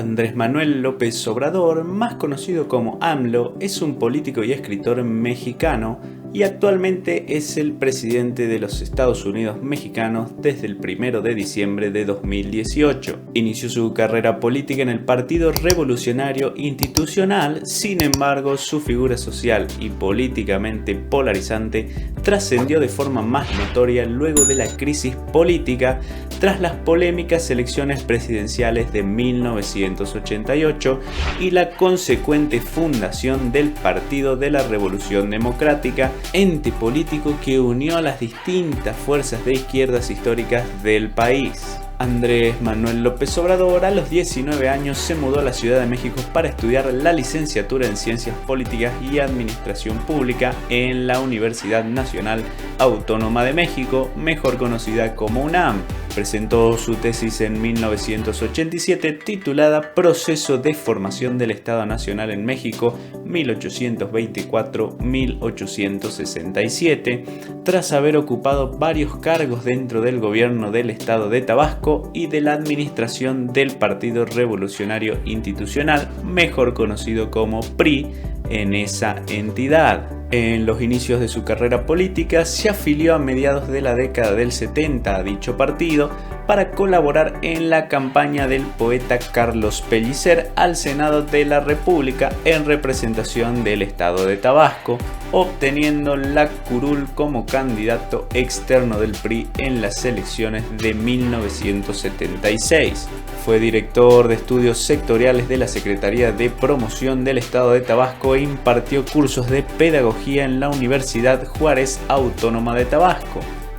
Andrés Manuel López Obrador, más conocido como AMLO, es un político y escritor mexicano y actualmente es el presidente de los Estados Unidos mexicanos desde el 1 de diciembre de 2018. Inició su carrera política en el Partido Revolucionario Institucional, sin embargo, su figura social y políticamente polarizante trascendió de forma más notoria luego de la crisis política tras las polémicas elecciones presidenciales de 1988 y la consecuente fundación del Partido de la Revolución Democrática, ente político que unió a las distintas fuerzas de izquierdas históricas del país. Andrés Manuel López Obrador a los 19 años se mudó a la Ciudad de México para estudiar la licenciatura en Ciencias Políticas y Administración Pública en la Universidad Nacional Autónoma de México, mejor conocida como UNAM. Presentó su tesis en 1987 titulada Proceso de Formación del Estado Nacional en México 1824-1867, tras haber ocupado varios cargos dentro del gobierno del Estado de Tabasco y de la administración del Partido Revolucionario Institucional, mejor conocido como PRI, en esa entidad. En los inicios de su carrera política se afilió a mediados de la década del 70 a dicho partido para colaborar en la campaña del poeta Carlos Pellicer al Senado de la República en representación del estado de Tabasco, obteniendo la curul como candidato externo del PRI en las elecciones de 1976. Fue director de estudios sectoriales de la Secretaría de Promoción del Estado de Tabasco e impartió cursos de pedagogía en la Universidad Juárez Autónoma de Tabasco.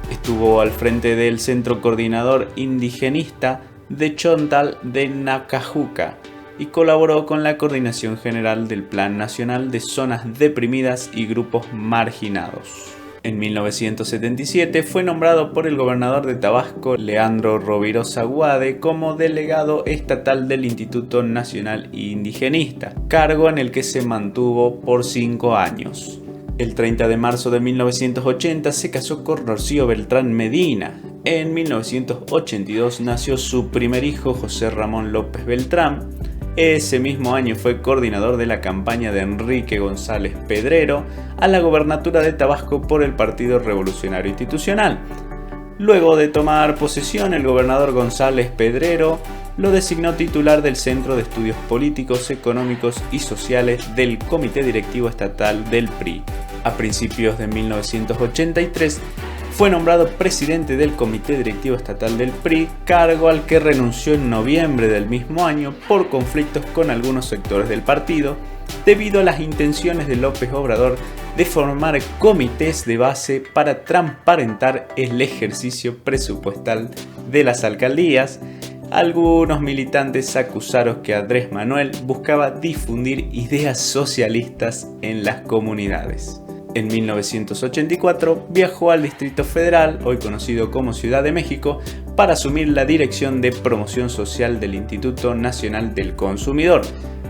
Estuvo al frente del Centro Coordinador Indigenista de Chontal de Nacajuca y colaboró con la Coordinación General del Plan Nacional de Zonas Deprimidas y Grupos Marginados. En 1977 fue nombrado por el gobernador de Tabasco, Leandro Rovirosa Guade, como delegado estatal del Instituto Nacional Indigenista, cargo en el que se mantuvo por 5 años. El 30 de marzo de 1980 se casó con Rocío Beltrán Medina. En 1982 nació su primer hijo, José Ramón López Beltrán. Ese mismo año fue coordinador de la campaña de Enrique González Pedrero a la gobernatura de Tabasco por el Partido Revolucionario Institucional. Luego de tomar posesión, el gobernador González Pedrero lo designó titular del Centro de Estudios Políticos, Económicos y Sociales del Comité Directivo Estatal del PRI. A principios de 1983 fue nombrado presidente del Comité Directivo Estatal del PRI, cargo al que renunció en noviembre del mismo año por conflictos con algunos sectores del partido, debido a las intenciones de López Obrador de formar comités de base para transparentar el ejercicio presupuestal de las alcaldías. Algunos militantes acusaron que Andrés Manuel buscaba difundir ideas socialistas en las comunidades. En 1984 viajó al Distrito Federal, hoy conocido como Ciudad de México, para asumir la dirección de promoción social del Instituto Nacional del Consumidor.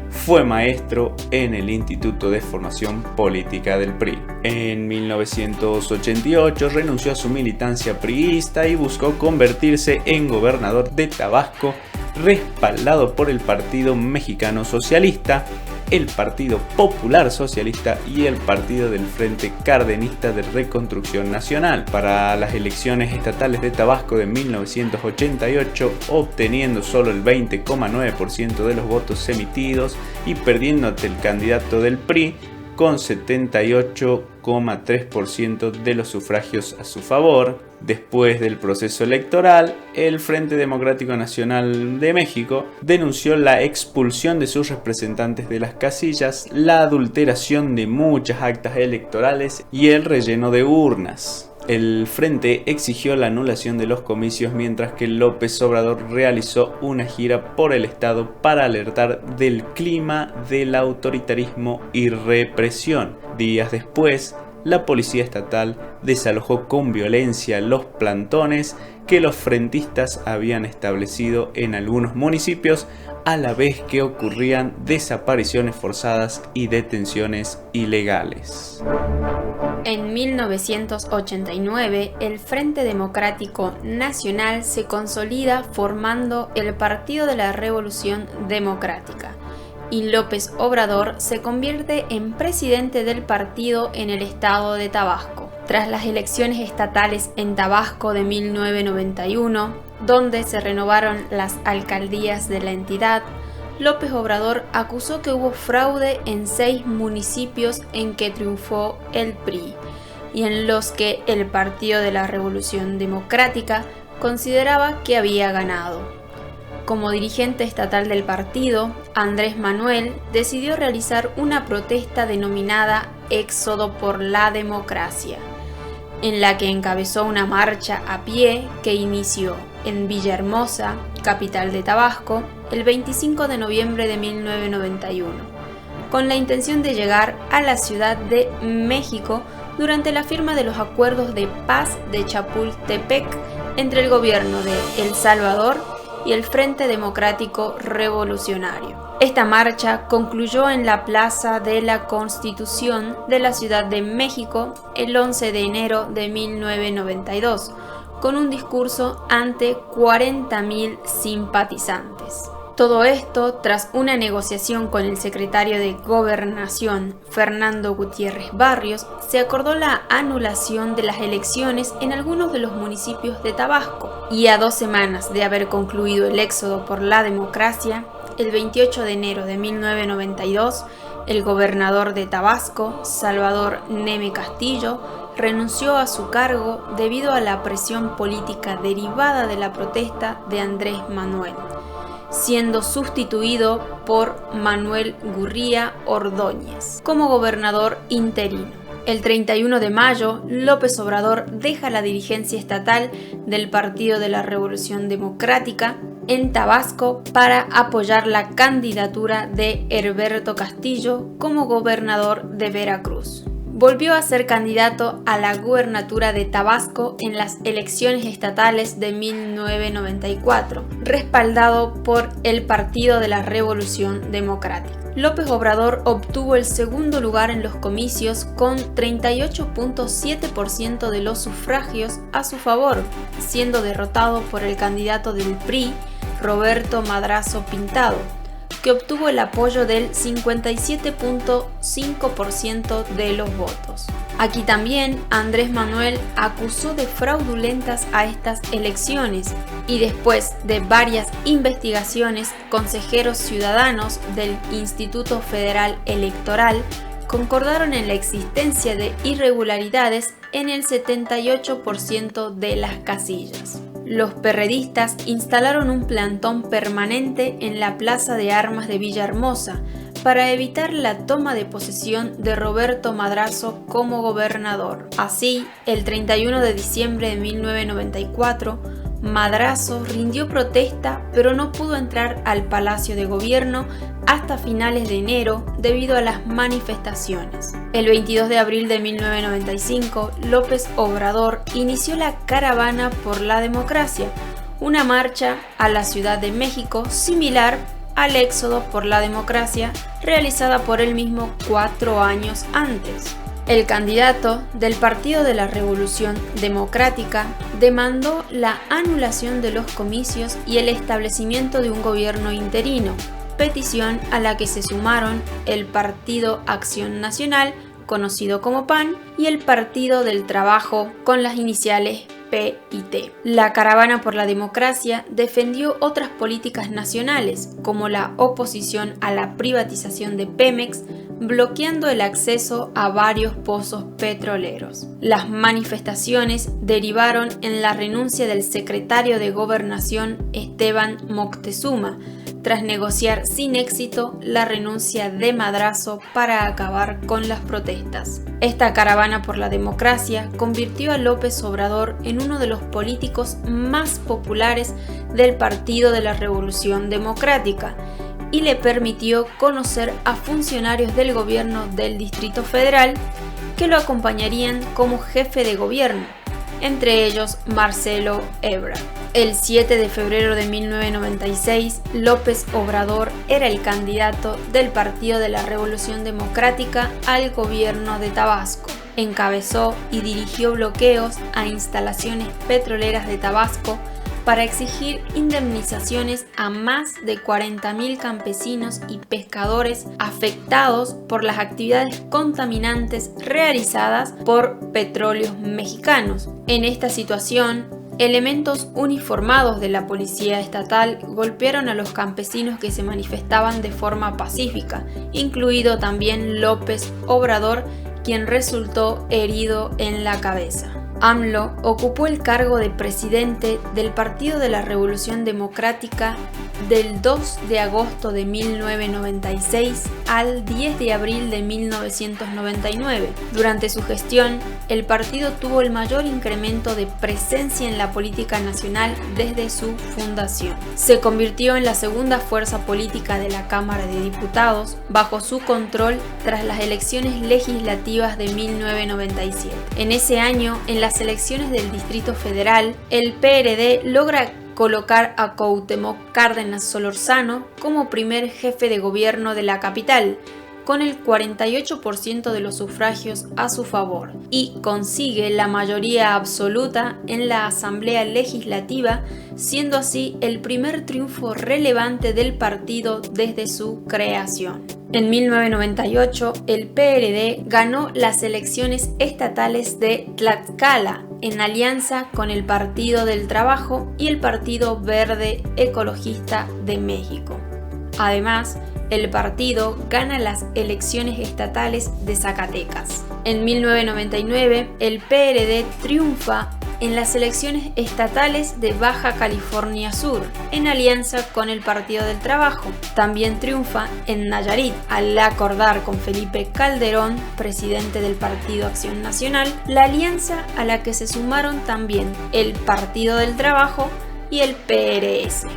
Fue maestro en el Instituto de Formación Política del PRI. En 1988 renunció a su militancia priista y buscó convertirse en gobernador de Tabasco, respaldado por el Partido Mexicano Socialista, el Partido Popular Socialista y el Partido del Frente Cardenista de Reconstrucción Nacional. Para las elecciones estatales de Tabasco de 1988, obteniendo solo el 20,9% de los votos emitidos y perdiendo ante el candidato del PRI con 78,3% de los sufragios a su favor. Después del proceso electoral, el Frente Democrático Nacional de México denunció la expulsión de sus representantes de las casillas, la adulteración de muchas actas electorales y el relleno de urnas. El Frente exigió la anulación de los comicios, mientras que López Obrador realizó una gira por el estado para alertar del clima del autoritarismo y represión. Días después, la policía estatal desalojó con violencia los plantones que los frentistas habían establecido en algunos municipios, a la vez que ocurrían desapariciones forzadas y detenciones ilegales. En 1989, el Frente Democrático Nacional se consolida formando el Partido de la Revolución Democrática, y López Obrador se convierte en presidente del partido en el estado de Tabasco. Tras las elecciones estatales en Tabasco de 1991, donde se renovaron las alcaldías de la entidad, López Obrador acusó que hubo fraude en 6 municipios en que triunfó el PRI y en los que el Partido de la Revolución Democrática consideraba que había ganado. Como dirigente estatal del partido, Andrés Manuel decidió realizar una protesta denominada Éxodo por la Democracia, en la que encabezó una marcha a pie que inició en Villahermosa, capital de Tabasco, el 25 de noviembre de 1991, con la intención de llegar a la Ciudad de México durante la firma de los acuerdos de paz de Chapultepec entre el gobierno de El Salvador y el Frente Democrático Revolucionario. Esta marcha concluyó en la Plaza de la Constitución de la Ciudad de México el 11 de enero de 1992, con un discurso ante 40.000 simpatizantes. Todo esto tras una negociación con el secretario de Gobernación, Fernando Gutiérrez Barrios, se acordó la anulación de las elecciones en algunos de los municipios de Tabasco. Y a 2 semanas de haber concluido el éxodo por la democracia, el 28 de enero de 1992, el gobernador de Tabasco, Salvador Neme Castillo, renunció a su cargo debido a la presión política derivada de la protesta de Andrés Manuel, siendo sustituido por Manuel Gurría Ordóñez como gobernador interino. El 31 de mayo, López Obrador deja la dirigencia estatal del Partido de la Revolución Democrática en Tabasco para apoyar la candidatura de Herberto Castillo como gobernador de Veracruz. Volvió a ser candidato a la gubernatura de Tabasco en las elecciones estatales de 1994, respaldado por el Partido de la Revolución Democrática. López Obrador obtuvo el segundo lugar en los comicios con 38.7% de los sufragios a su favor, siendo derrotado por el candidato del PRI, Roberto Madrazo Pintado, que obtuvo el apoyo del 57.5% de los votos. Aquí también Andrés Manuel acusó de fraudulentas a estas elecciones y después de varias investigaciones, consejeros ciudadanos del Instituto Federal Electoral concordaron en la existencia de irregularidades en el 78% de las casillas. Los perredistas instalaron un plantón permanente en la Plaza de Armas de Villahermosa para evitar la toma de posesión de Roberto Madrazo como gobernador. Así, el 31 de diciembre de 1994, Madrazo rindió protesta, pero no pudo entrar al Palacio de Gobierno hasta finales de enero debido a las manifestaciones. El 22 de abril de 1995, López Obrador inició la Caravana por la Democracia, una marcha a la Ciudad de México similar al Éxodo por la Democracia realizada por él mismo 4 años antes. El candidato del Partido de la Revolución Democrática demandó la anulación de los comicios y el establecimiento de un gobierno interino, petición a la que se sumaron el Partido Acción Nacional, conocido como PAN, y el Partido del Trabajo, con las iniciales P y T. La Caravana por la Democracia defendió otras políticas nacionales, como la oposición a la privatización de Pemex, bloqueando el acceso a varios pozos petroleros. Las manifestaciones derivaron en la renuncia del secretario de Gobernación Esteban Moctezuma, tras negociar sin éxito la renuncia de Madrazo para acabar con las protestas. Esta caravana por la democracia convirtió a López Obrador en uno de los políticos más populares del Partido de la Revolución Democrática y le permitió conocer a funcionarios del gobierno del Distrito Federal que lo acompañarían como jefe de gobierno, entre ellos Marcelo Ebrard. El 7 de febrero de 1996, López Obrador era el candidato del Partido de la Revolución Democrática al gobierno de Tabasco. Encabezó y dirigió bloqueos a instalaciones petroleras de Tabasco para exigir indemnizaciones a más de 40.000 campesinos y pescadores afectados por las actividades contaminantes realizadas por Petróleos Mexicanos. En esta situación, elementos uniformados de la policía estatal golpearon a los campesinos que se manifestaban de forma pacífica, incluido también López Obrador, quien resultó herido en la cabeza. AMLO ocupó el cargo de presidente del Partido de la Revolución Democrática del 2 de agosto de 1996 al 10 de abril de 1999. Durante su gestión, el partido tuvo el mayor incremento de presencia en la política nacional desde su fundación. Se convirtió en la segunda fuerza política de la Cámara de Diputados bajo su control tras las elecciones legislativas de 1997. En ese año, en las elecciones del Distrito Federal, el PRD logra colocar a Cuauhtémoc Cárdenas Solórzano como primer jefe de gobierno de la capital, con el 48% de los sufragios a su favor, y consigue la mayoría absoluta en la Asamblea Legislativa, siendo así el primer triunfo relevante del partido desde su creación. En 1998, el PRD ganó las elecciones estatales de Tlaxcala en alianza con el Partido del Trabajo y el Partido Verde Ecologista de México. Además, el partido gana las elecciones estatales de Zacatecas. En 1999, el PRD triunfa en las elecciones estatales de Baja California Sur, en alianza con el Partido del Trabajo. También triunfa en Nayarit, al acordar con Felipe Calderón, presidente del Partido Acción Nacional, la alianza a la que se sumaron también el Partido del Trabajo y el PRS.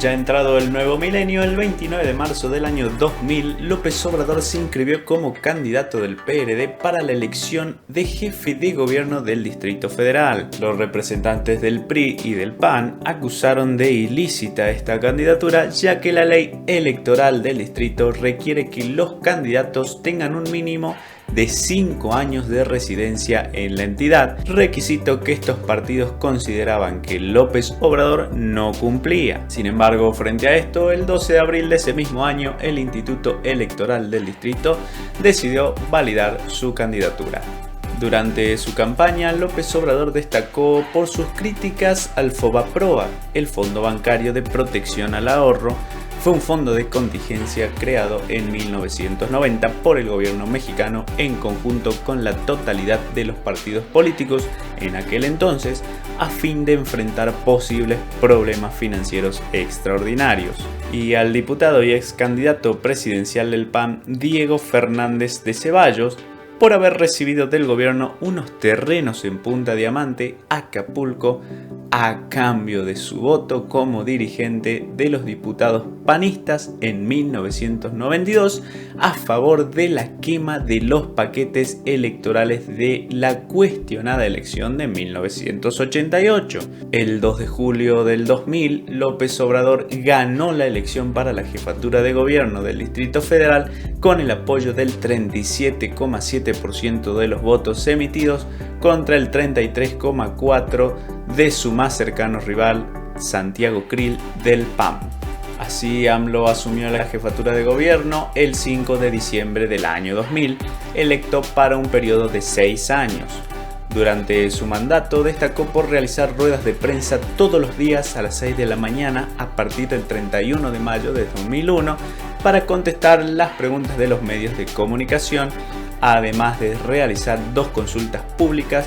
Ya entrado el nuevo milenio, el 29 de marzo del año 2000, López Obrador se inscribió como candidato del PRD para la elección de jefe de gobierno del Distrito Federal. Los representantes del PRI y del PAN acusaron de ilícita esta candidatura, ya que la ley electoral del distrito requiere que los candidatos tengan un mínimo de 5 años de residencia en la entidad, requisito que estos partidos consideraban que López Obrador no cumplía. Sin embargo, frente a esto, el 12 de abril de ese mismo año, el Instituto Electoral del Distrito decidió validar su candidatura. Durante su campaña, López Obrador destacó por sus críticas al FOBAPROA, el Fondo Bancario de Protección al Ahorro. Fue un fondo de contingencia creado en 1990 por el gobierno mexicano en conjunto con la totalidad de los partidos políticos en aquel entonces, a fin de enfrentar posibles problemas financieros extraordinarios. Y al diputado y ex candidato presidencial del PAN, Diego Fernández de Ceballos, por haber recibido del gobierno unos terrenos en Punta Diamante, Acapulco, a cambio de su voto como dirigente de los diputados panistas en 1992 a favor de la quema de los paquetes electorales de la cuestionada elección de 1988. El 2 de julio del 2000, López Obrador ganó la elección para la jefatura de gobierno del Distrito Federal con el apoyo del 37,7% de los votos emitidos contra el 33,4% de su más cercano rival, Santiago Krill del PAN. Así, AMLO asumió la jefatura de gobierno el 5 de diciembre del año 2000, electo para un periodo de 6 años. Durante su mandato destacó por realizar ruedas de prensa todos los días a las 6 de la mañana a partir del 31 de mayo de 2001 para contestar las preguntas de los medios de comunicación, además de realizar 2 consultas públicas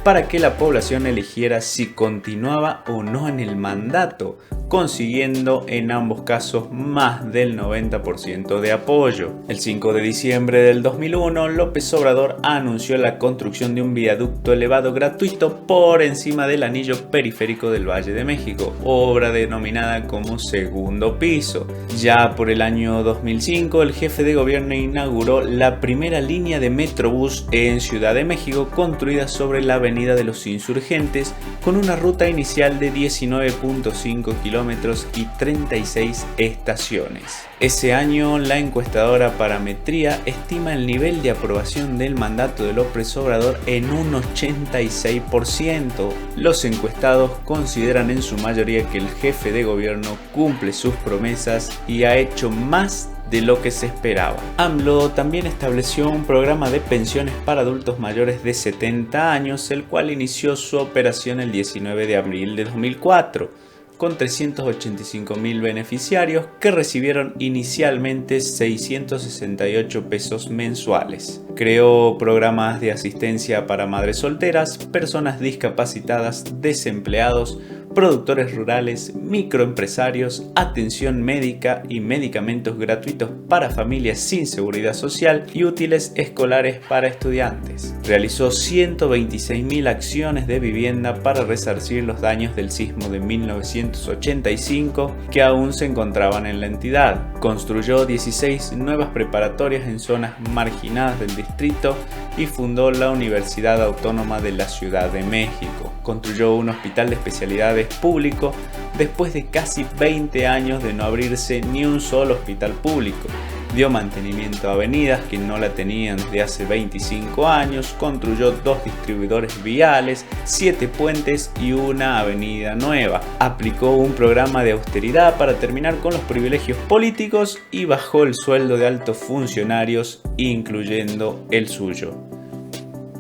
para que la población eligiera si continuaba o no en el mandato, consiguiendo en ambos casos más del 90% de apoyo. El 5 de diciembre del 2001, López Obrador anunció la construcción de un viaducto elevado gratuito por encima del anillo periférico del Valle de México, obra denominada como Segundo Piso. Ya por el año 2005, el jefe de gobierno inauguró la primera línea de Metrobús en Ciudad de México, construida sobre la Avenida de los Insurgentes, con una ruta inicial de 19.5 kilómetros y 36 estaciones. Ese año, la encuestadora Parametría estima el nivel de aprobación del mandato de López Obrador en un 86%. Los encuestados consideran en su mayoría que el jefe de gobierno cumple sus promesas y ha hecho más de lo que se esperaba. AMLO también estableció un programa de pensiones para adultos mayores de 70 años, el cual inició su operación el 19 de abril de 2004. Con 385.000 beneficiarios que recibieron inicialmente 668 pesos mensuales. Creó programas de asistencia para madres solteras, personas discapacitadas, desempleados, productores rurales, microempresarios, atención médica y medicamentos gratuitos para familias sin seguridad social y útiles escolares para estudiantes. Realizó 126.000 acciones de vivienda para resarcir los daños del sismo de 1985 que aún se encontraban en la entidad. Construyó 16 nuevas preparatorias en zonas marginadas del distrito y fundó la Universidad Autónoma de la Ciudad de México. Construyó un hospital de especialidades público después de casi 20 años de no abrirse ni un solo hospital público. Dio mantenimiento a avenidas que no la tenían desde hace 25 años, construyó 2 distribuidores viales, 7 puentes y una avenida nueva. Aplicó un programa de austeridad para terminar con los privilegios políticos y bajó el sueldo de altos funcionarios, incluyendo el suyo.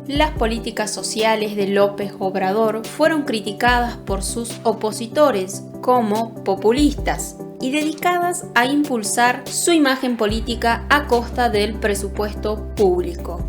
Las políticas sociales de López Obrador fueron criticadas por sus opositores como populistas y dedicadas a impulsar su imagen política a costa del presupuesto público,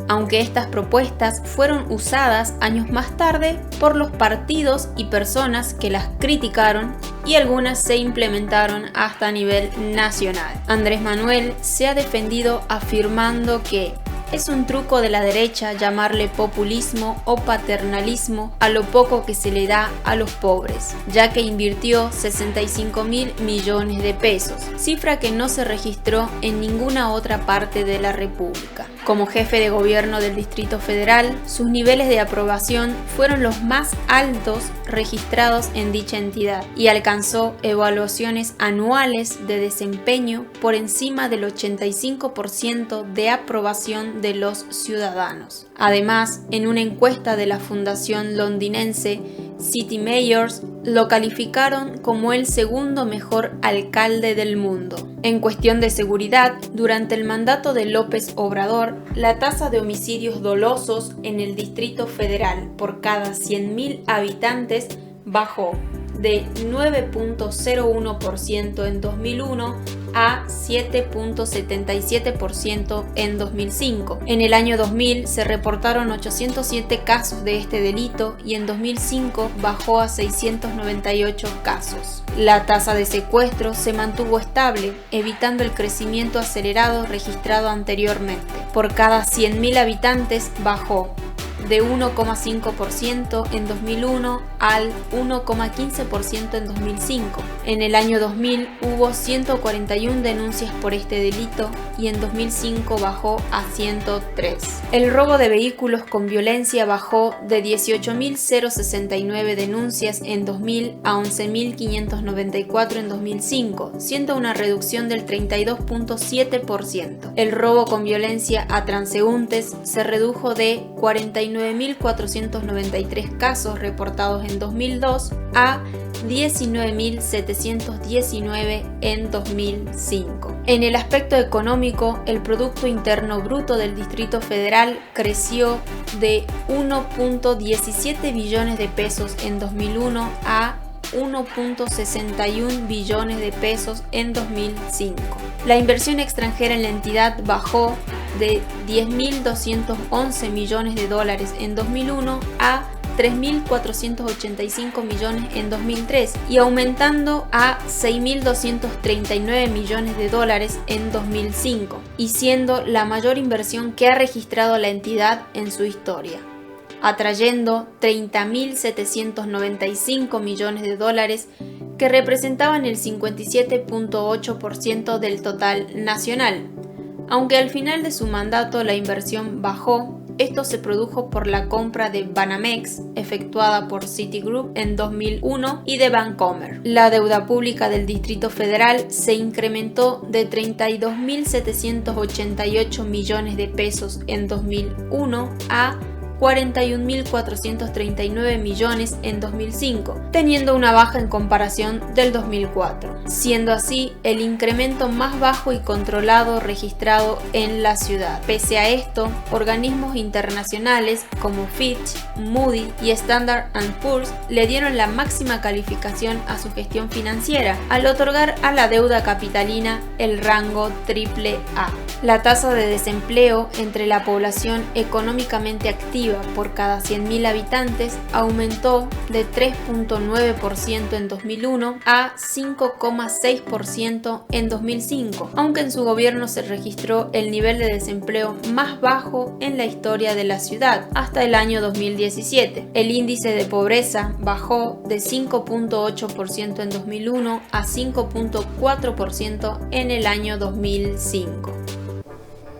aunque estas propuestas fueron usadas años más tarde por los partidos y personas que las criticaron y algunas se implementaron hasta a nivel nacional. Andrés Manuel se ha defendido afirmando que es un truco de la derecha llamarle populismo o paternalismo a lo poco que se le da a los pobres, ya que invirtió 65.000 millones de pesos, cifra que no se registró en ninguna otra parte de la República. Como jefe de gobierno del Distrito Federal, sus niveles de aprobación fueron los más altos registrados en dicha entidad y alcanzó evaluaciones anuales de desempeño por encima del 85% de aprobación de los ciudadanos. Además, en una encuesta de la fundación londinense City Mayors, lo calificaron como el segundo mejor alcalde del mundo. En cuestión de seguridad, durante el mandato de López Obrador, la tasa de homicidios dolosos en el Distrito Federal por cada 100.000 habitantes bajó de 9.01% en 2001 a 7.77% en 2005. En el año 2000 se reportaron 807 casos de este delito y en 2005 bajó a 698 casos. La tasa de secuestro se mantuvo estable, evitando el crecimiento acelerado registrado anteriormente. Por cada 100.000 habitantes bajó de 1,5% en 2001 al 1,15% en 2005. En el año 2000 hubo 141 denuncias por este delito y en 2005 bajó a 103. El robo de vehículos con violencia bajó de 18.069 denuncias en 2000 a 11.594 en 2005, siendo una reducción del 32.7%. El robo con violencia a transeúntes se redujo de 49.493 casos reportados en 2002 a 19.719 en 2005. En el aspecto económico, el Producto Interno Bruto del Distrito Federal creció de 1.17 billones de pesos en 2001 a 1.61 billones de pesos en 2005. La inversión extranjera en la entidad bajó de 10.211 millones de dólares en 2001 a 3.485 millones en 2003 y aumentando a 6.239 millones de dólares en 2005, y siendo la mayor inversión que ha registrado la entidad en su historia, atrayendo 30.795 millones de dólares que representaban el 57.8% del total nacional. Aunque al final de su mandato la inversión bajó, esto se produjo por la compra de Banamex, efectuada por Citigroup en 2001, y de Bancomer. La deuda pública del Distrito Federal se incrementó de 32.788 millones de pesos en 2001 a 41.439 millones en 2005, teniendo una baja en comparación del 2004, siendo así el incremento más bajo y controlado registrado en la ciudad. Pese a esto, organismos internacionales como Fitch, Moody y Standard & Poor's le dieron la máxima calificación a su gestión financiera, al otorgar a la deuda capitalina el rango AAA. La tasa de desempleo entre la población económicamente activa por cada 100.000 habitantes aumentó de 3.9% en 2001 a 5,6% en 2005, aunque en su gobierno se registró el nivel de desempleo más bajo en la historia de la ciudad hasta el año 2017. El índice de pobreza bajó de 5.8% en 2001 a 5.4% en el año 2005.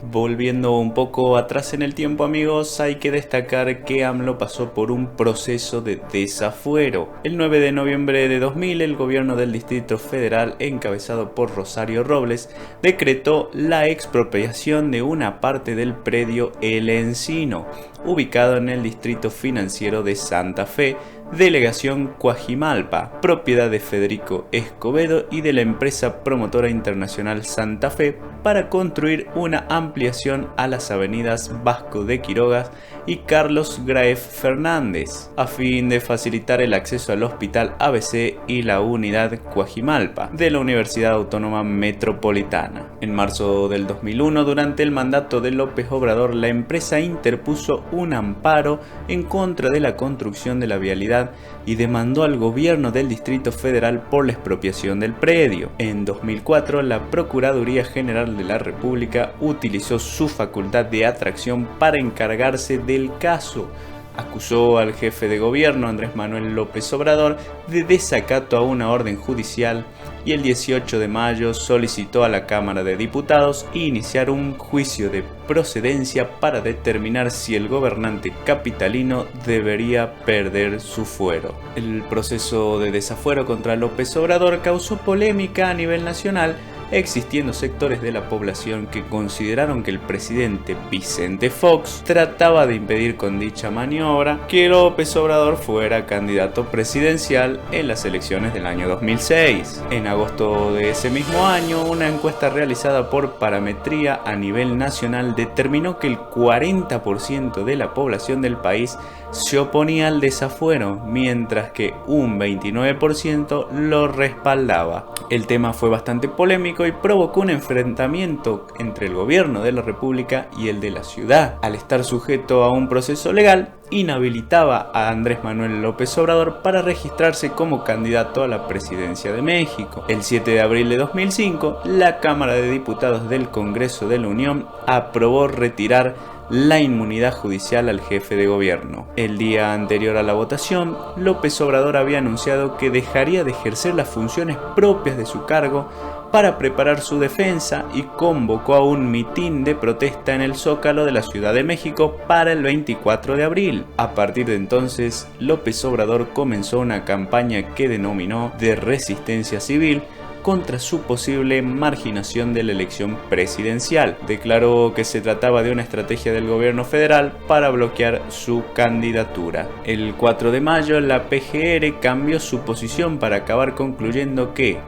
Volviendo un poco atrás en el tiempo, amigos, hay que destacar que AMLO pasó por un proceso de desafuero. El 9 de noviembre de 2000, el gobierno del Distrito Federal, encabezado por Rosario Robles, decretó la expropiación de una parte del predio El Encino, ubicado en el distrito financiero de Santa Fe, delegación Coajimalpa, propiedad de Federico Escobedo y de la empresa promotora internacional Santa Fe, para construir una ampliación a las avenidas Vasco de Quiroga y Carlos Graef Fernández, a fin de facilitar el acceso al Hospital ABC y la Unidad Coajimalpa de la Universidad Autónoma Metropolitana. En marzo del 2001, durante el mandato de López Obrador, la empresa interpuso un amparo en contra de la construcción de la vialidad y demandó al gobierno del Distrito Federal por la expropiación del predio. En 2004, la Procuraduría General de la República utilizó su facultad de atracción para encargarse del caso. Acusó al jefe de gobierno, Andrés Manuel López Obrador, de desacato a una orden judicial y el 18 de mayo solicitó a la Cámara de Diputados iniciar un juicio de procedencia para determinar si el gobernante capitalino debería perder su fuero. El proceso de desafuero contra López Obrador causó polémica a nivel nacional, existiendo sectores de la población que consideraron que el presidente Vicente Fox trataba de impedir con dicha maniobra que López Obrador fuera candidato presidencial en las elecciones del año 2006. En agosto de ese mismo año, una encuesta realizada por Parametría a nivel nacional determinó que el 40% de la población del país se oponía al desafuero, mientras que un 29% lo respaldaba. El tema fue bastante polémico y provocó un enfrentamiento entre el gobierno de la República y el de la ciudad. Al estar sujeto a un proceso legal, inhabilitaba a Andrés Manuel López Obrador para registrarse como candidato a la presidencia de México. El 7 de abril de 2005, la Cámara de Diputados del Congreso de la Unión aprobó retirar la inmunidad judicial al jefe de gobierno. El día anterior a la votación, López Obrador había anunciado que dejaría de ejercer las funciones propias de su cargo para preparar su defensa y convocó a un mitin de protesta en el Zócalo de la Ciudad de México para el 24 de abril. A partir de entonces, López Obrador comenzó una campaña que denominó de resistencia civil contra su posible marginación de la elección presidencial. Declaró que se trataba de una estrategia del gobierno federal para bloquear su candidatura. El 4 de mayo, la PGR cambió su posición para acabar concluyendo que,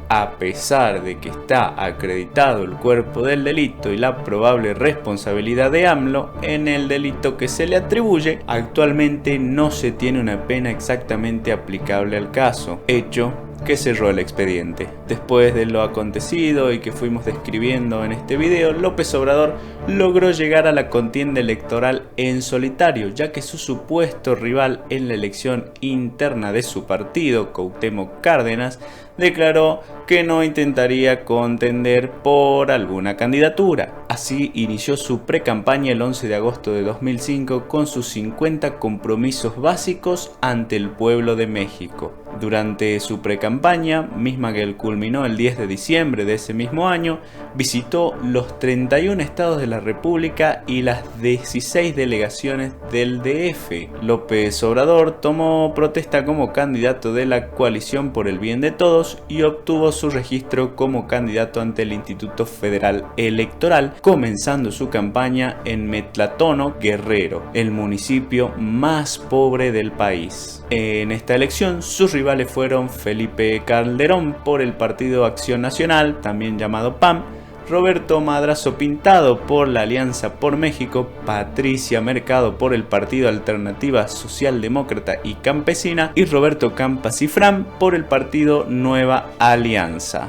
a pesar de que está acreditado el cuerpo del delito y la probable responsabilidad de AMLO en el delito que se le atribuye, actualmente no se tiene una pena exactamente aplicable al caso, hecho que cerró el expediente. Después de lo acontecido y que fuimos describiendo en este video, López Obrador logró llegar a la contienda electoral en solitario, ya que su supuesto rival en la elección interna de su partido, Cuauhtémoc Cárdenas, declaró que no intentaría contender por alguna candidatura. Así inició su precampaña el 11 de agosto de 2005 con sus 50 compromisos básicos ante el pueblo de México. Durante su precampaña, misma que culminó el 10 de diciembre de ese mismo año, visitó los 31 estados de la República y las 16 delegaciones del DF. López Obrador tomó protesta como candidato de la Coalición por el Bien de Todos y obtuvo su registro como candidato ante el Instituto Federal Electoral, comenzando su campaña en Metlatono, Guerrero, el municipio más pobre del país. En esta elección, sus rivales fueron Felipe Calderón por el Partido Acción Nacional, también llamado PAN, Roberto Madrazo Pintado por la Alianza por México, Patricia Mercado por el Partido Alternativa Socialdemócrata y Campesina y Roberto Campa Cifrán por el Partido Nueva Alianza.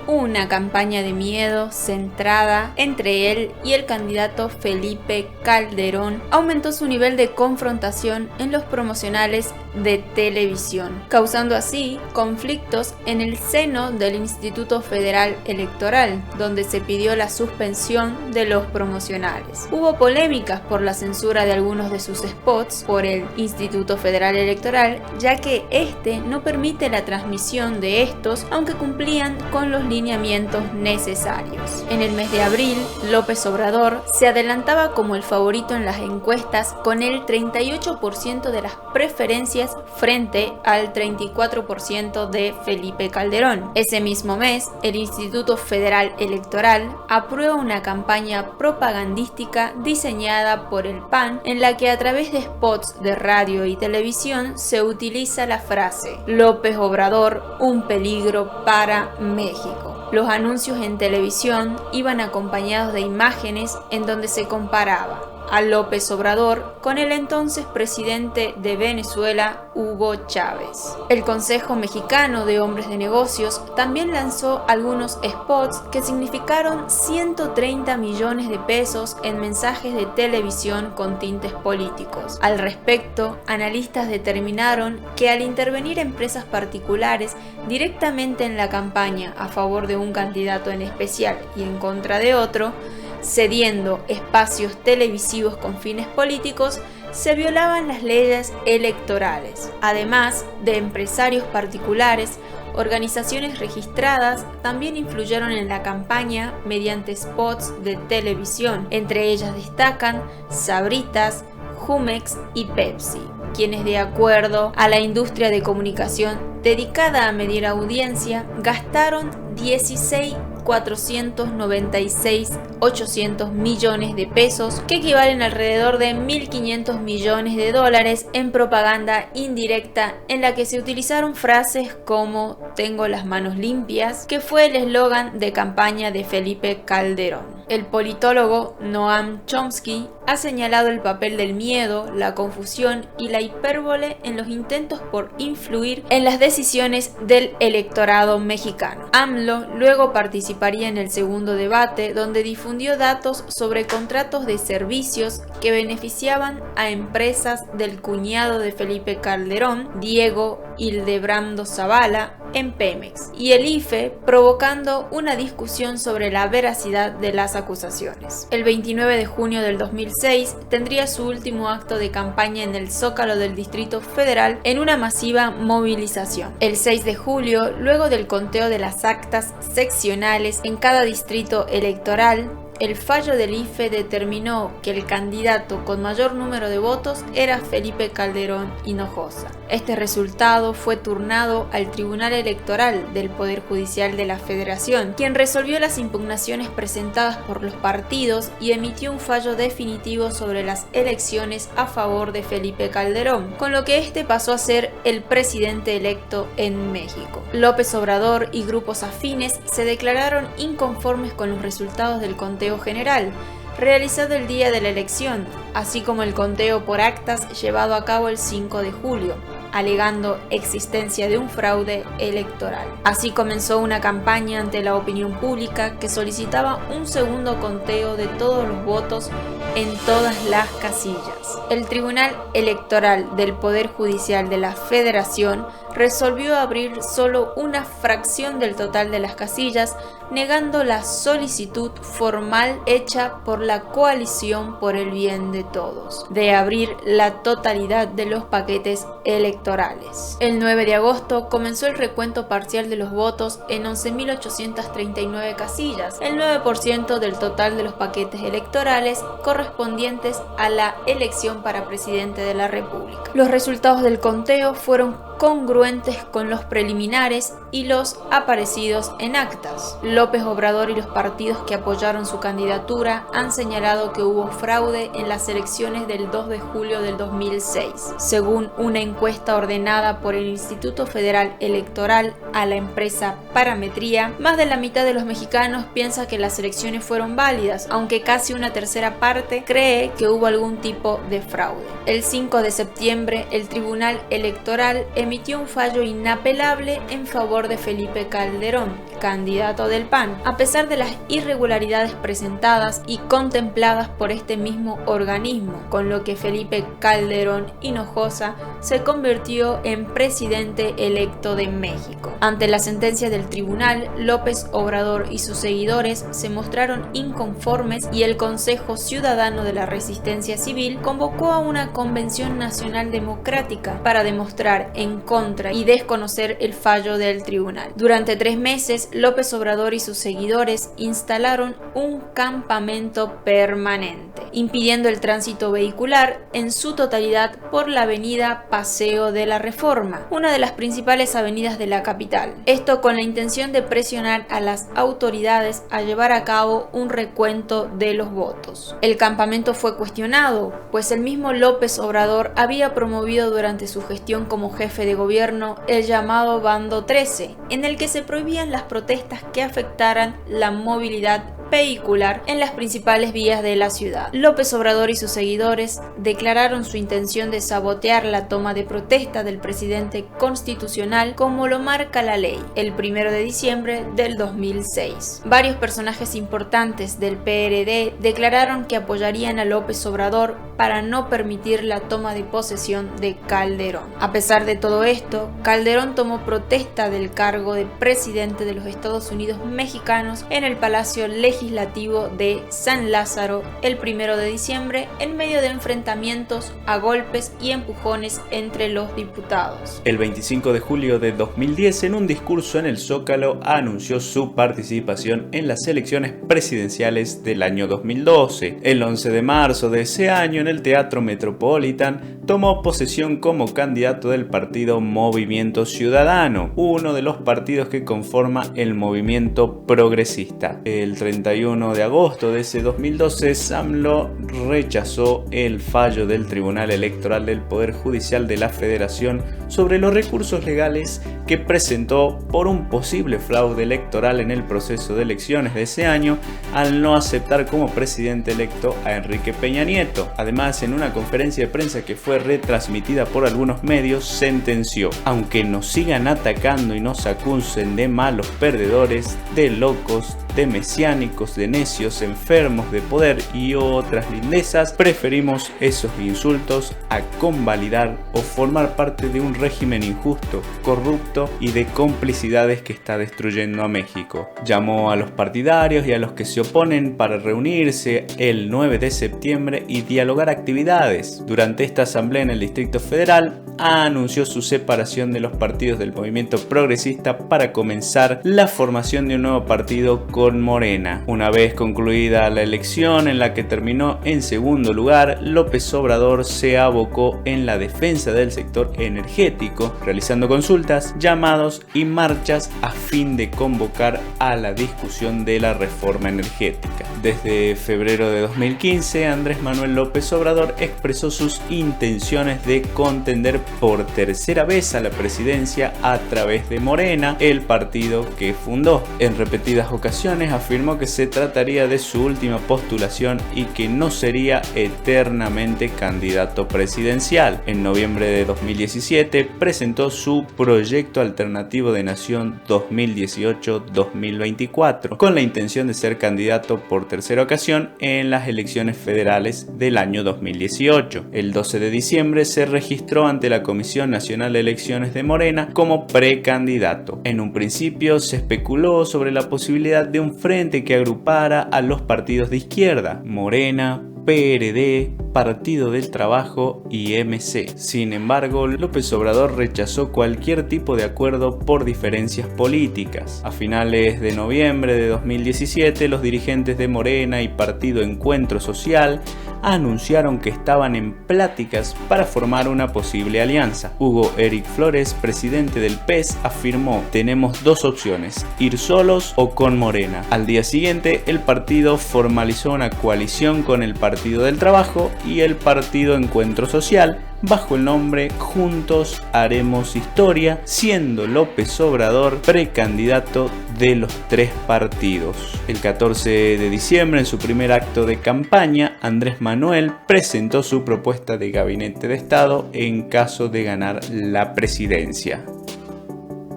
Una campaña de miedo centrada entre él y el candidato Felipe Calderón aumentó su nivel de confrontación en los promocionales de televisión, causando así conflictos en el seno del Instituto Federal Electoral, donde se pidió la suspensión de los promocionales. Hubo polémicas por la censura de algunos de sus spots por el Instituto Federal Electoral, ya que este no permite la transmisión de estos, aunque cumplían con los lineamientos necesarios. En el mes de abril, López Obrador se adelantaba como el favorito en las encuestas con el 38% de las preferencias frente al 34% de Felipe Calderón. Ese mismo mes, el Instituto Federal Electoral aprueba una campaña propagandística diseñada por el PAN en la que a través de spots de radio y televisión se utiliza la frase "López Obrador, un peligro para México". Los anuncios en televisión iban acompañados de imágenes en donde se comparaba a López Obrador con el entonces presidente de Venezuela, Hugo Chávez. El Consejo Mexicano de Hombres de Negocios también lanzó algunos spots que significaron 130 millones de pesos en mensajes de televisión con tintes políticos. Al respecto, analistas determinaron que al intervenir empresas particulares directamente en la campaña a favor de un candidato en especial y en contra de otro, cediendo espacios televisivos con fines políticos, se violaban las leyes electorales. Además de empresarios particulares, organizaciones registradas también influyeron en la campaña mediante spots de televisión. Entre ellas destacan Sabritas, Jumex y Pepsi, quienes de acuerdo a la industria de comunicación dedicada a medir audiencia, gastaron 16.496.800 millones de pesos, que equivalen alrededor de 1.500 millones de dólares en propaganda indirecta en la que se utilizaron frases como "tengo las manos limpias", que fue el eslogan de campaña de Felipe Calderón. El politólogo Noam Chomsky ha señalado el papel del miedo, la confusión y la hipérbole en los intentos por influir en las decisiones del electorado mexicano. AMLO luego participaría en el segundo debate, donde difundió datos sobre contratos de servicios que beneficiaban a empresas del cuñado de Felipe Calderón, Diego Hildebrando Zavala, en Pemex, y el IFE, provocando una discusión sobre la veracidad de las acusaciones. El 29 de junio del 2006 tendría su último acto de campaña en el Zócalo del Distrito Federal en una masiva movilización. El 6 de julio, luego del conteo de las actas seccionales en cada distrito electoral, el fallo del IFE determinó que el candidato con mayor número de votos era Felipe Calderón Hinojosa. Este resultado fue turnado al Tribunal Electoral del Poder Judicial de la Federación, quien resolvió las impugnaciones presentadas por los partidos y emitió un fallo definitivo sobre las elecciones a favor de Felipe Calderón, con lo que este pasó a ser el presidente electo en México. López Obrador y grupos afines se declararon inconformes con los resultados del conteo general realizado el día de la elección, así como el conteo por actas llevado a cabo el 5 de julio. alegando existencia de un fraude electoral. Así comenzó una campaña ante la opinión pública que solicitaba un segundo conteo de todos los votos en todas las casillas. El Tribunal Electoral del Poder Judicial de la Federación resolvió abrir solo una fracción del total de las casillas, negando la solicitud formal hecha por la Coalición por el Bien de Todos, de abrir la totalidad de los paquetes electorales. El 9 de agosto comenzó el recuento parcial de los votos en 11.839 casillas, el 9% del total de los paquetes electorales correspondientes a la elección para presidente de la República. Los resultados del conteo fueron congruentes con los preliminares y los aparecidos en actas. López Obrador y los partidos que apoyaron su candidatura han señalado que hubo fraude en las elecciones del 2 de julio del 2006. Según una encuesta ordenada por el Instituto Federal Electoral a la empresa Parametría, más de la mitad de los mexicanos piensa que las elecciones fueron válidas, aunque casi una tercera parte cree que hubo algún tipo de fraude. El 5 de septiembre, el Tribunal Electoral emitió un fallo inapelable en favor de Felipe Calderón, candidato del PAN, a pesar de las irregularidades presentadas y contempladas por este mismo organismo, con lo que Felipe Calderón Hinojosa se convirtió en presidente electo de México. Ante la sentencia del tribunal, López Obrador y sus seguidores se mostraron inconformes y el Consejo Ciudadano de la Resistencia Civil convocó a una Convención Nacional Democrática para demostrar en contra y desconocer el fallo del tribunal. Durante 3 meses, López Obrador y sus seguidores instalaron un campamento permanente, impidiendo el tránsito vehicular en su totalidad por la avenida Paseo de la Reforma, una de las principales avenidas de la capital. Esto con la intención de presionar a las autoridades a llevar a cabo un recuento de los votos. El campamento fue cuestionado, pues el mismo López Obrador había promovido durante su gestión como jefe de gobierno el llamado Bando 13, en el que se prohibían las protestas que afectaran la movilidad vehicular en las principales vías de la ciudad. López Obrador y sus seguidores declararon su intención de sabotear la toma de protesta del presidente constitucional como lo marca la ley, el 1 de diciembre del 2006. Varios personajes importantes del PRD declararon que apoyarían a López Obrador para no permitir la toma de posesión de Calderón. A pesar de todo esto, Calderón tomó protesta del cargo de presidente de los Estados Unidos mexicanos en el Palacio Legislativo de San Lázaro el 1 de diciembre en medio de enfrentamientos a golpes y empujones entre los diputados. El 25 de julio de 2010, en un discurso en el Zócalo, anunció su participación en las elecciones presidenciales del año 2012. El 11 de marzo de ese año, en el Teatro Metropolitan, tomó posesión como candidato del partido Movimiento Ciudadano, uno de los partidos que conforma el movimiento progresista. El 31 de agosto de ese 2012, AMLO rechazó el fallo del Tribunal Electoral del Poder Judicial de la Federación sobre los recursos legales que presentó por un posible fraude electoral en el proceso de elecciones de ese año, al no aceptar como presidente electo a Enrique Peña Nieto. Además, en una conferencia de prensa que fue retransmitida por algunos medios, sentenció: aunque nos sigan atacando y nos acusen de malos perdedores, de locos, de mesiánicos, de necios, enfermos de poder y otras lindezas, preferimos esos insultos a convalidar o formar parte de un régimen injusto, corrupto y de complicidades que está destruyendo a México. Llamó a los partidarios y a los que se oponen para reunirse el 9 de septiembre y dialogar actividades. Durante esta asamblea en el Distrito Federal, anunció su separación de los partidos del movimiento progresista para comenzar la formación de un nuevo partido con Morena. Una vez concluida la elección, en la que terminó en segundo lugar, López Obrador se abocó en la defensa del sector energético, realizando consultas, llamados y marchas a fin de convocar a la discusión de la reforma energética. Desde febrero de 2015, Andrés Manuel López Obrador expresó sus intenciones de contender por tercera vez a la presidencia a través de Morena, el partido que fundó. En repetidas ocasiones afirmó que se trataría de su última postulación y que no sería eternamente candidato presidencial. En noviembre de 2017 presentó su Proyecto Alternativo de Nación 2018-2024 con la intención de ser candidato por tercera ocasión en las elecciones federales del año 2018. El 12 de diciembre se registró ante la Comisión Nacional de Elecciones de Morena como precandidato. En un principio se especuló sobre la posibilidad de un frente que agrupara a los partidos de izquierda, Morena, PRD, Partido del Trabajo y MC. Sin embargo, López Obrador rechazó cualquier tipo de acuerdo por diferencias políticas. A finales de noviembre de 2017, los dirigentes de Morena y Partido Encuentro Social anunciaron que estaban en pláticas para formar una posible alianza. Hugo Eric Flores, presidente del PES, afirmó: "Tenemos dos opciones, ir solos o con Morena". Al día siguiente, el partido formalizó una coalición con el Partido del Trabajo y el Partido Encuentro Social bajo el nombre Juntos Haremos Historia, siendo López Obrador precandidato de los tres partidos. El 14 de diciembre, en su primer acto de campaña, Andrés Manuel presentó su propuesta de gabinete de Estado en caso de ganar la presidencia.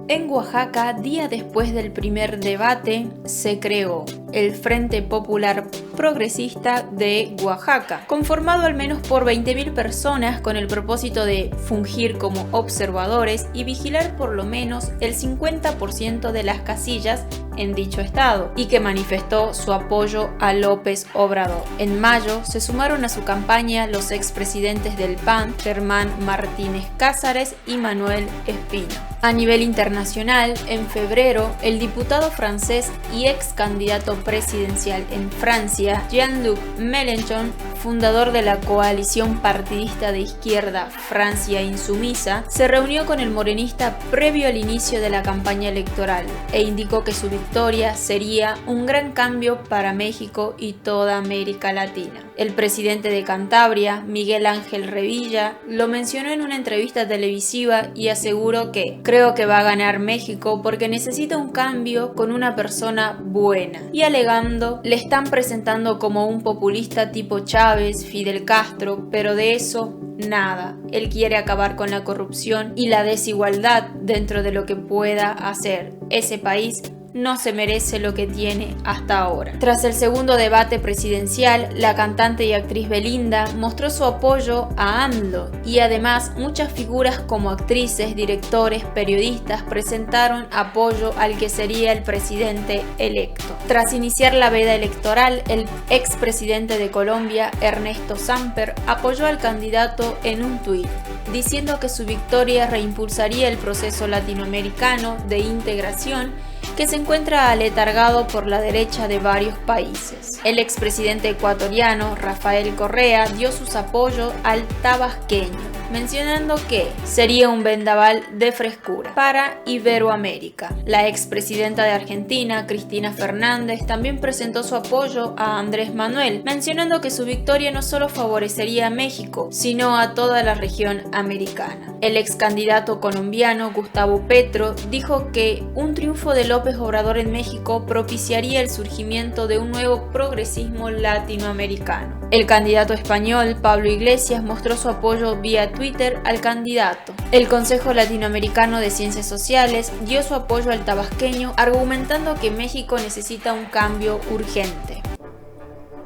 En Oaxaca, día después del primer debate, se creó el Frente Popular Progresista de Oaxaca, conformado al menos por 20.000 personas con el propósito de fungir como observadores y vigilar por lo menos el 50% de las casillas en dicho estado, y que manifestó su apoyo a López Obrador. En mayo se sumaron a su campaña los expresidentes del PAN, Germán Martínez Cázares y Manuel Espino. A nivel internacional, en febrero, el diputado francés y ex candidato presidencial en Francia, Jean-Luc Mélenchon, fundador de la coalición partidista de izquierda Francia Insumisa, se reunió con el morenista previo al inicio de la campaña electoral e indicó que su victoria sería un gran cambio para México y toda América Latina. El presidente de Cantabria, Miguel Ángel Revilla, lo mencionó en una entrevista televisiva y aseguró que "creo que va a ganar México porque necesita un cambio con una persona buena", y alegando le están presentando como un populista tipo Chávez, Fidel Castro, pero de eso nada. Él quiere acabar con la corrupción y la desigualdad dentro de lo que pueda hacer. Ese país no se merece lo que tiene hasta ahora. Tras el segundo debate presidencial, la cantante y actriz Belinda mostró su apoyo a AMLO y además muchas figuras como actrices, directores, periodistas presentaron apoyo al que sería el presidente electo. Tras iniciar la veda electoral, el expresidente de Colombia, Ernesto Samper, apoyó al candidato en un tuit, diciendo que su victoria reimpulsaría el proceso latinoamericano de integración que se encuentra aletargado por la derecha de varios países. El expresidente ecuatoriano, Rafael Correa, dio sus apoyos al tabasqueño, mencionando que sería un vendaval de frescura para Iberoamérica. La expresidenta de Argentina, Cristina Fernández, también presentó su apoyo a Andrés Manuel, mencionando que su victoria no solo favorecería a México, sino a toda la región americana. El ex candidato colombiano, Gustavo Petro, dijo que un triunfo de López Obrador en México propiciaría el surgimiento de un nuevo progresismo latinoamericano. El candidato español, Pablo Iglesias, mostró su apoyo vía Twitter al candidato. El Consejo Latinoamericano de Ciencias Sociales dio su apoyo al tabasqueño, argumentando que México necesita un cambio urgente.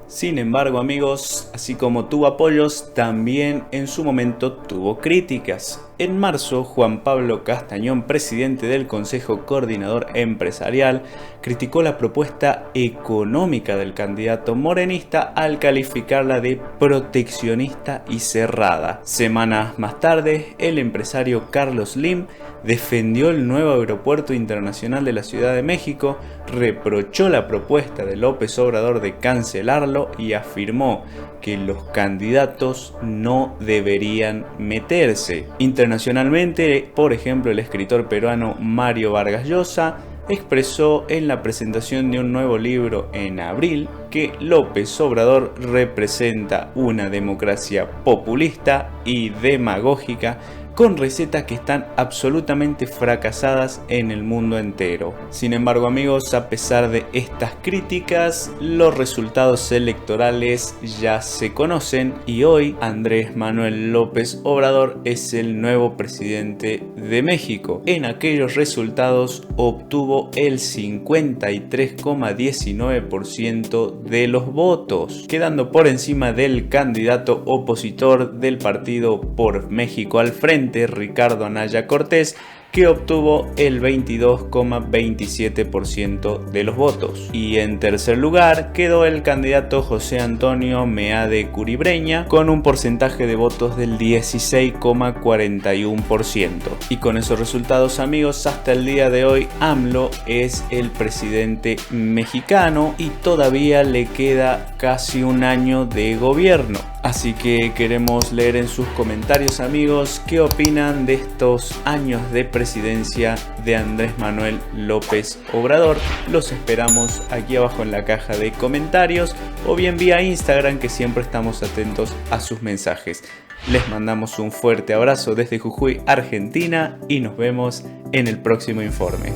Sin embargo, amigos, así como tuvo apoyos, también en su momento tuvo críticas. En marzo, Juan Pablo Castañón, presidente del Consejo Coordinador Empresarial, criticó la propuesta económica del candidato morenista al calificarla de proteccionista y cerrada. Semanas más tarde, el empresario Carlos Slim defendió el nuevo aeropuerto internacional de la Ciudad de México, reprochó la propuesta de López Obrador de cancelarlo y afirmó que los candidatos no deberían meterse. Internacionalmente, por ejemplo, el escritor peruano Mario Vargas Llosa expresó en la presentación de un nuevo libro en abril que López Obrador representa una democracia populista y demagógica con recetas que están absolutamente fracasadas en el mundo entero. Sin embargo, amigos, a pesar de estas críticas, los resultados electorales ya se conocen y hoy Andrés Manuel López Obrador es el nuevo presidente de México. En aquellos resultados obtuvo el 53,19% de los votos, quedando por encima del candidato opositor del partido Por México al Frente, Ricardo Anaya Cortés, que obtuvo el 22,27% de los votos. Y en tercer lugar quedó el candidato José Antonio Meade Curibreña con un porcentaje de votos del 16,41%. Y con esos resultados, amigos, hasta el día de hoy AMLO es el presidente mexicano y todavía le queda casi un año de gobierno. Así que queremos leer en sus comentarios, amigos, qué opinan de estos años de presidencia de Andrés Manuel López Obrador. Los esperamos aquí abajo en la caja de comentarios o bien vía Instagram, que siempre estamos atentos a sus mensajes. Les mandamos un fuerte abrazo desde Jujuy, Argentina, y nos vemos en el próximo informe.